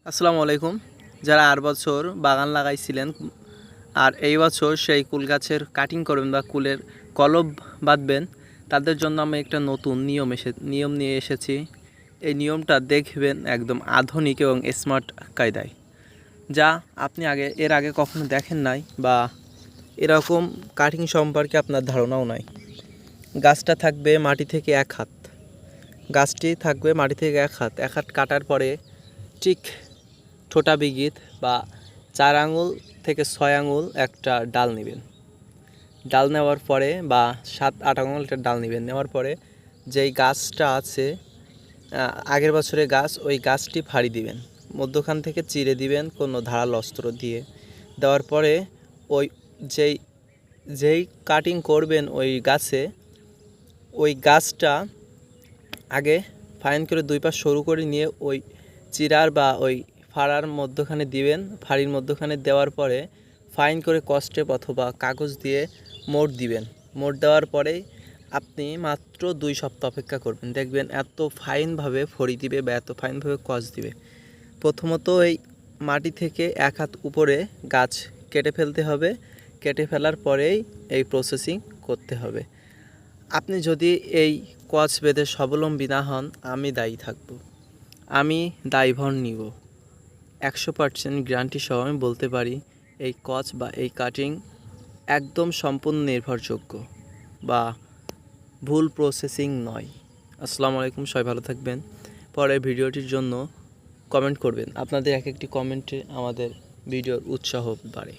আসসালামু আলাইকুম। যারা আর বছর বাগান লাগাইছিলেন আর এই বছর সেই কুল গাছের কাটিং করবেন বা কুলের কলব বাঁধবেন, তাদের জন্য আমি একটা নতুন নিয়ম নিয়ে এসেছি। এই নিয়মটা দেখবেন একদম আধুনিক এবং স্মার্ট কায়দায়, যা আপনি এর আগে কখনো দেখেন নাই বা এরকম কাটিং সম্পর্কে আপনার ধারণাও নাই। গাছটা থাকবে মাটি থেকে 1 হাত, গাছটি থাকবে মাটি থেকে 1 হাত। 1 হাত কাটার পরে ঠিক ছোটা বিঘিত বা 4 আঙুল থেকে 6 আঙুল একটা ডাল নেবেন। ডাল নেওয়ার পরে বা 7-8 আঙুল একটা ডাল নেওয়ার পরে যেই গাছটা আছে আগের বছরের গাছ, ওই গাছটি ফাড়ি দিবেন, মধ্যখান থেকে চিরে দিবেন কোনো ধারালো অস্ত্র দিয়ে। দেওয়ার পরে ওই যেই কাটিং করবেন ওই গাছে, ওই গাছটা আগে ফাইন করে 2 পাশ সরু করে নিয়ে ওই চিরার বা ওই ফাড়ার মধ্যখানে দিবেন। ফাড়ির মধ্যখানে দেওয়ার পরে ফাইন করে কস্টেপ অথবা কাগজ দিয়ে মোড় দিবেন। মোড় দেওয়ার পরে আপনি মাত্র 2 সপ্তাহ অপেক্ষা করবেন, দেখবেন এত ফাইনভাবে ফড়ি দিবে বা এত ফাইনভাবে কস দিবে। প্রথমত এই মাটি থেকে 1 হাত উপরে গাছ কেটে ফেলতে হবে। কেটে ফেলার পরেই এই প্রসেসিং করতে হবে। আপনি যদি এই কচ বেঁধে স্বাবলম্বী না হন, আমি দায়ী থাকব, আমি দায়ভার নিব। 100% গ্যারান্টি সহ আমি বলতে পারি এই কচ বা এই কাটিং একদম সম্পূর্ণ নির্ভরযোগ্য বা ভুল প্রসেসিং নয়। আসসালামু আলাইকুম, সবাই ভালো থাকবেন। পরের ভিডিওটির জন্য কমেন্ট করবেন, আপনাদের এক একটি কমেন্টে আমাদের ভিডিওর উৎসাহ বাড়ে।